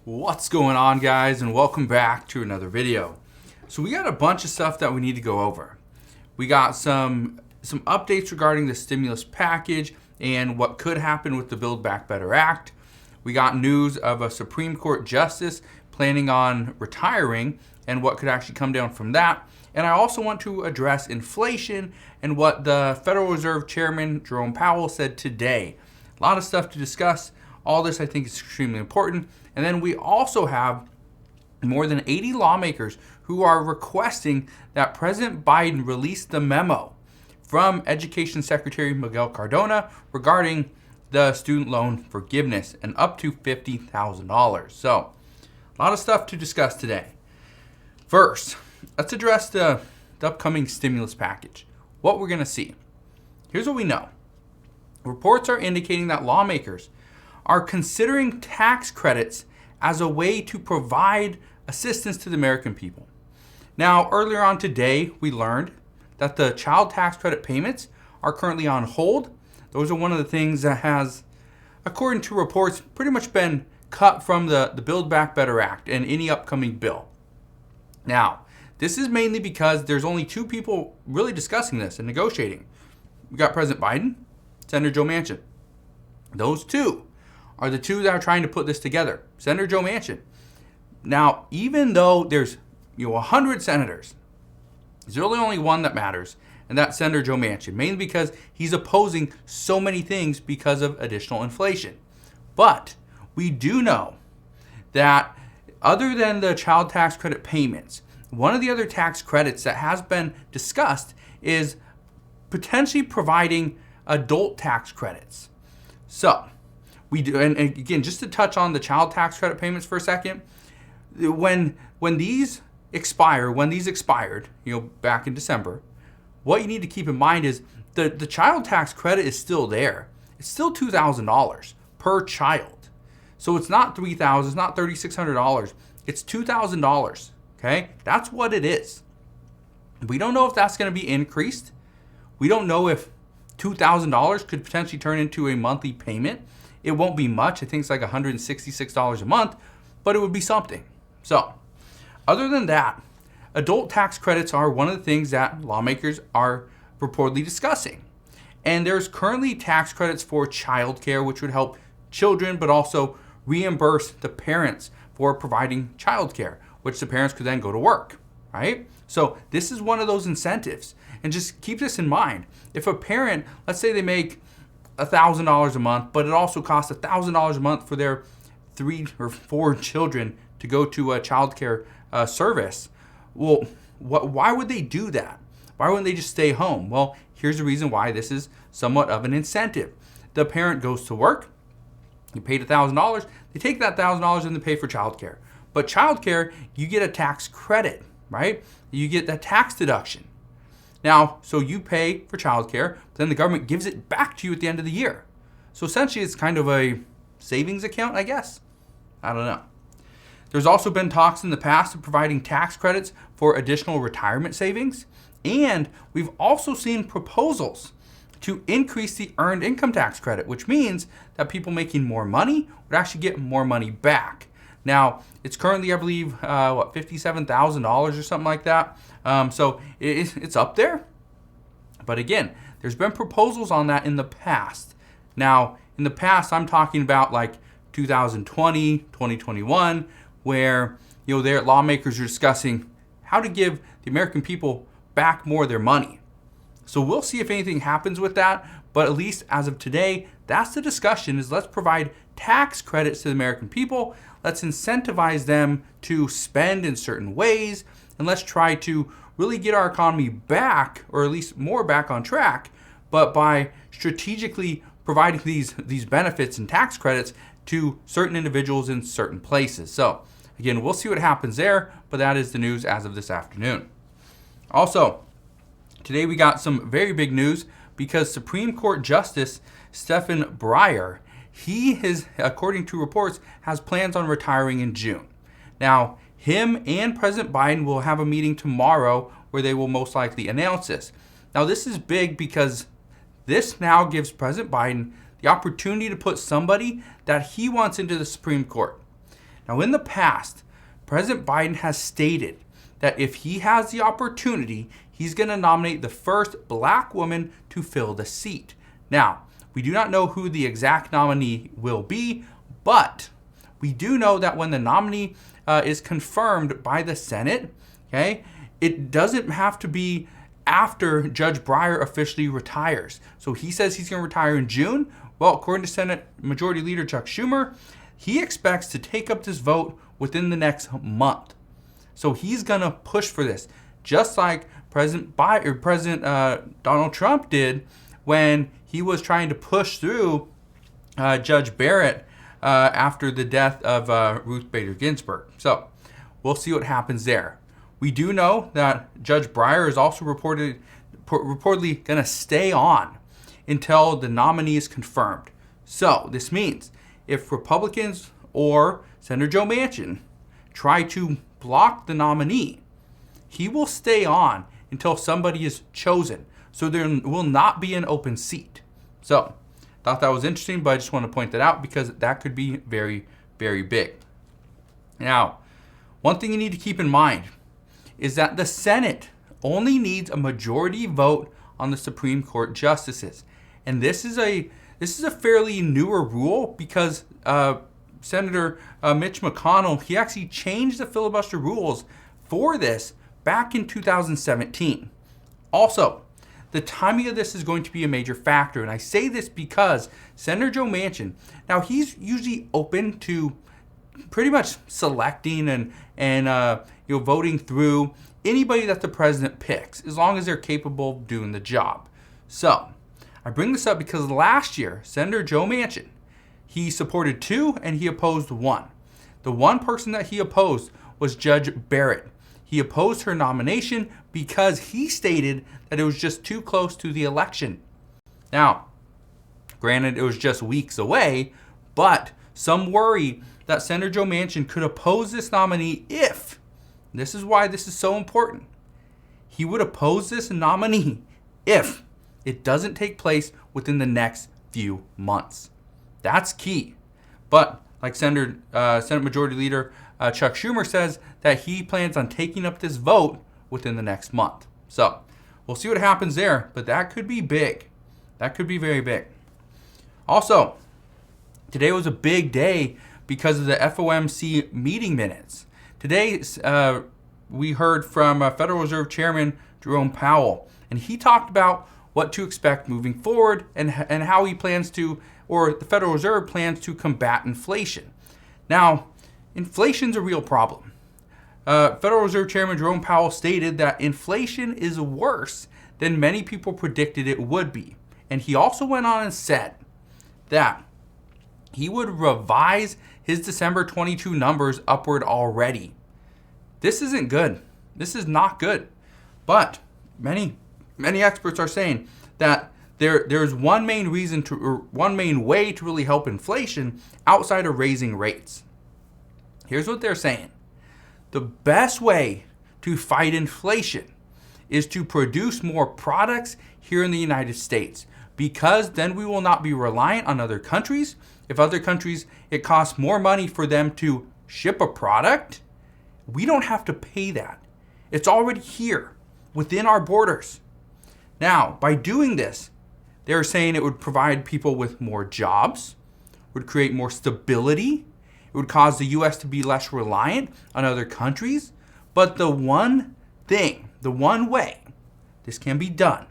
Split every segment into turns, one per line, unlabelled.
What's going on, guys, and welcome back to another video. So we got a bunch of stuff that we need to go over. We got some updates regarding the stimulus package and what could happen with the Build Back Better Act. We got news of a Supreme Court justice planning on retiring and what could actually come down from that. And I also want to address inflation and what the Federal Reserve Chairman Jerome Powell said today. A lot of stuff to discuss. All this I think is extremely important. And then we also have more than 80 lawmakers who are requesting that President Biden release the memo from Education Secretary Miguel Cardona regarding the student loan forgiveness and up to $50,000. So, a lot of stuff to discuss today. First, let's address the upcoming stimulus package. What we're going to see. Here's what we know. Reports are indicating that lawmakers are considering tax credits as a way to provide assistance to the American people. Now, earlier on today, we learned that the child tax credit payments are currently on hold. Those are one of the things that has, according to reports, pretty much been cut from the Build Back Better Act and any upcoming bill. Now, this is mainly because there's only two people really discussing this and negotiating. We got President Biden, Senator Joe Manchin. Those two are the two that are trying to put this together. Senator Joe Manchin. Now, even though there's 100 senators, there's really only one that matters, and that's Senator Joe Manchin, mainly because he's opposing so many things because of additional inflation. But we do know that other than the child tax credit payments, one of the other tax credits that has been discussed is potentially providing adult tax credits. So, we do, and again, just to touch on the child tax credit payments for a second, when these expired, back in December, what you need to keep in mind is the child tax credit is still there. It's still $2,000 per child. So it's not $3,000, it's not $3,600. It's $2,000. Okay, that's what it is. We don't know if that's going to be increased. We don't know if $2,000 could potentially turn into a monthly payment. It won't be much. I think it's like $166 a month, but it would be something. So, other than that, adult tax credits are one of the things that lawmakers are reportedly discussing. And there's currently tax credits for childcare, which would help children, but also reimburse the parents for providing childcare, which the parents could then go to work, right? So this is one of those incentives. And just keep this in mind. If a parent, let's say they make $1,000 a month, but it also costs $1,000 a month for their 3 or 4 children to go to a childcare service. Well, why would they do that? Why wouldn't they just stay home? Well, here's the reason why this is somewhat of an incentive. The parent goes to work, you paid $1,000, they take that $1,000 and they pay for childcare. But childcare, you get a tax credit, right? You get that tax deduction. Now, so you pay for childcare, but then the government gives it back to you at the end of the year. So essentially, it's kind of a savings account, I guess. I don't know. There's also been talks in the past of providing tax credits for additional retirement savings. And we've also seen proposals to increase the earned income tax credit, which means that people making more money would actually get more money back. Now, it's currently, I believe, $57,000 or something like that. So it's up there. But again, there's been proposals on that in the past. Now, in the past, I'm talking about like 2020, 2021, where their lawmakers are discussing how to give the American people back more of their money. So we'll see if anything happens with that. But at least as of today, that's the discussion, is let's provide tax credits to the American people. Let's incentivize them to spend in certain ways. And let's try to really get our economy back, or at least more back on track, but by strategically providing these benefits and tax credits to certain individuals in certain places. So again, we'll see what happens there, but that is the news as of this afternoon. Also, today we got some very big news because Supreme Court Justice Justice Breyer, he is, according to reports, has plans on retiring in June. Now, him and President Biden will have a meeting tomorrow where they will most likely announce this. Now, this is big because this now gives President Biden the opportunity to put somebody that he wants into the Supreme Court. Now, in the past, President Biden has stated that if he has the opportunity, he's going to nominate the first black woman to fill the seat. Now, we do not know who the exact nominee will be, but we do know that when the nominee is confirmed by the Senate, okay, it doesn't have to be after Judge Breyer officially retires. So he says he's going to retire in June. Well, according to Senate Majority Leader Chuck Schumer, he expects to take up this vote within the next month. So he's going to push for this, just like President Donald Trump did when he was trying to push through Judge Barrett after the death of Ruth Bader Ginsburg. So we'll see what happens there. We do know that Judge Breyer is also reportedly going to stay on until the nominee is confirmed. So this means if Republicans or Senator Joe Manchin try to block the nominee, he will stay on until somebody is chosen. So there will not be an open seat. So thought that was interesting, but I just want to point that out because that could be very, very big. Now, one thing you need to keep in mind is that the Senate only needs a majority vote on the Supreme Court justices. And this is a fairly newer rule because Senator Mitch McConnell, he actually changed the filibuster rules for this back in 2017. Also, the timing of this is going to be a major factor. And I say this because Senator Joe Manchin, now he's usually open to pretty much selecting and voting through anybody that the president picks, as long as they're capable of doing the job. So I bring this up because last year, Senator Joe Manchin, he supported 2 and he opposed 1. The one person that he opposed was Judge Barrett. He opposed her nomination because he stated that it was just too close to the election. Now, granted, it was just weeks away, but some worry that Senator Joe Manchin could oppose this nominee if, this is why this is so important, he would oppose this nominee if it doesn't take place within the next few months. That's key. But like Senate Majority Leader Chuck Schumer says that he plans on taking up this vote within the next month. So we'll see what happens there, but that could be big. That could be very big. Also, today was a big day because of the FOMC meeting minutes. Today, we heard from Federal Reserve Chairman Jerome Powell, and he talked about what to expect moving forward and how he plans to, or the Federal Reserve plans to combat inflation. Now, inflation's a real problem. Federal Reserve Chairman Jerome Powell stated that inflation is worse than many people predicted it would be. And he also went on and said that he would revise his December 22 numbers upward already. This isn't good. This is not good. But many experts are saying that there's one main way to really help inflation outside of raising rates. Here's what they're saying. The best way to fight inflation is to produce more products here in the United States, because then we will not be reliant on other countries. If other countries, it costs more money for them to ship a product, we don't have to pay that. It's already here within our borders. Now, by doing this, they're saying it would provide people with more jobs, would create more stability, it would cause the U.S. to be less reliant on other countries. But the one thing, the one way this can be done,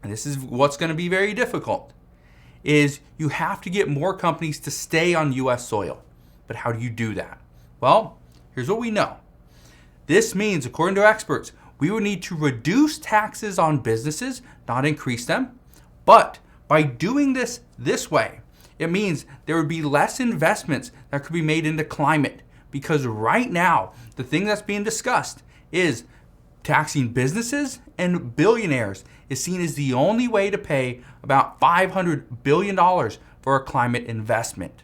and this is what's going to be very difficult, is you have to get more companies to stay on U.S. soil. But how do you do that? Well, here's what we know. This means, according to experts, we would need to reduce taxes on businesses, not increase them. But by doing this way, it means there would be less investments that could be made into climate. Because right now, the thing that's being discussed is taxing businesses and billionaires is seen as the only way to pay about $500 billion for a climate investment.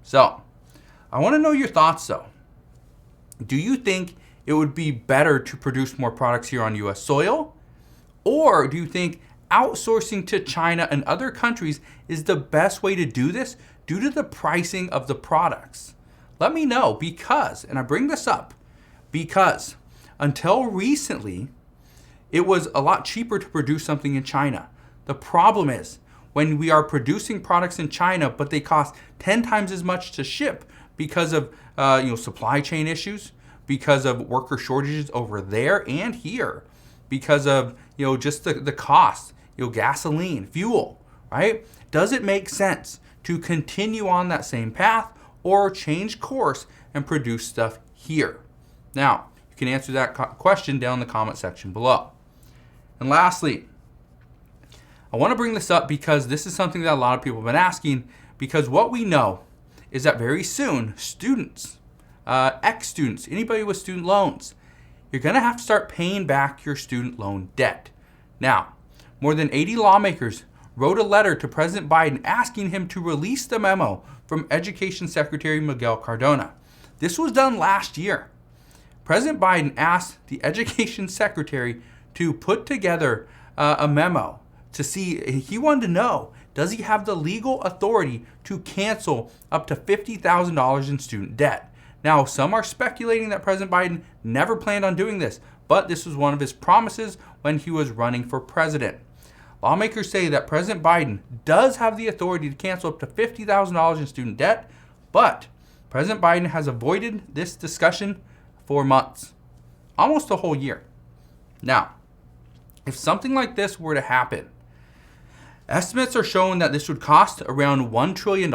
So, I want to know your thoughts though. Do you think it would be better to produce more products here on U.S. soil? Or do you think outsourcing to China and other countries is the best way to do this due to the pricing of the products? Let me know because, and I bring this up because until recently, it was a lot cheaper to produce something in China. The problem is when we are producing products in China, but they cost 10 times as much to ship because of supply chain issues, because of worker shortages over there and here, because of just the cost, gasoline, fuel, right? Does it make sense to continue on that same path or change course and produce stuff here? Now, you can answer that question down in the comment section below. And lastly, I want to bring this up because this is something that a lot of people have been asking, because what we know is that very soon students, ex-students, anybody with student loans, you're going to have to start paying back your student loan debt. Now, more than 80 lawmakers wrote a letter to President Biden asking him to release the memo from Education Secretary Miguel Cardona. This was done last year. President Biden asked the Education Secretary to put together a memo to see, he wanted to know, does he have the legal authority to cancel up to $50,000 in student debt? Now, some are speculating that President Biden never planned on doing this, but this was one of his promises when he was running for president. Lawmakers say that President Biden does have the authority to cancel up to $50,000 in student debt, but President Biden has avoided this discussion for months, almost a whole year. Now, if something like this were to happen, estimates are showing that this would cost around $1 trillion.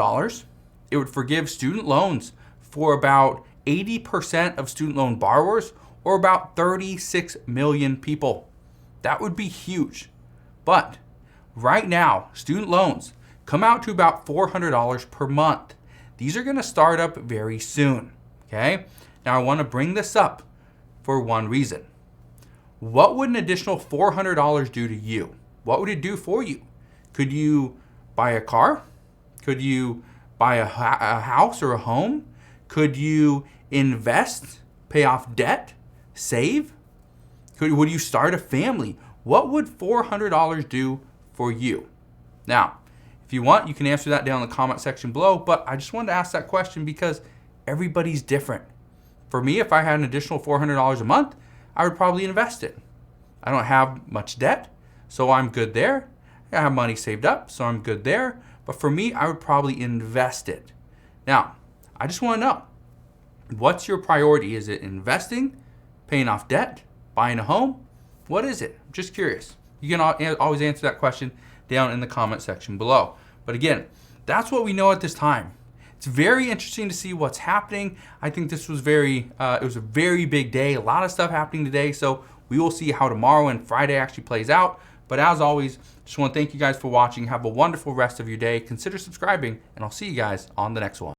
It would forgive student loans for about 80% of student loan borrowers, or about 36 million people. That would be huge. But right now, student loans come out to about $400 per month. These are going to start up very soon. Okay? Now I want to bring this up for one reason. What would an additional $400 do to you? What would it do for you? Could you buy a car? Could you buy a house or a home? Could you invest, pay off debt, save? Would you start a family? What would $400 do for you? Now, if you want, you can answer that down in the comment section below, but I just wanted to ask that question because everybody's different. For me, if I had an additional $400 a month, I would probably invest it. I don't have much debt, so I'm good there. I have money saved up, so I'm good there. But for me, I would probably invest it. Now, I just want to know, what's your priority? Is it investing, paying off debt, buying a home? What is it? I'm just curious. You can always answer that question down in the comment section below. But again, that's what we know at this time. It's very interesting to see what's happening. I think this was it was a very big day. A lot of stuff happening today. So we will see how tomorrow and Friday actually plays out. But as always, just want to thank you guys for watching. Have a wonderful rest of your day. Consider subscribing, and I'll see you guys on the next one.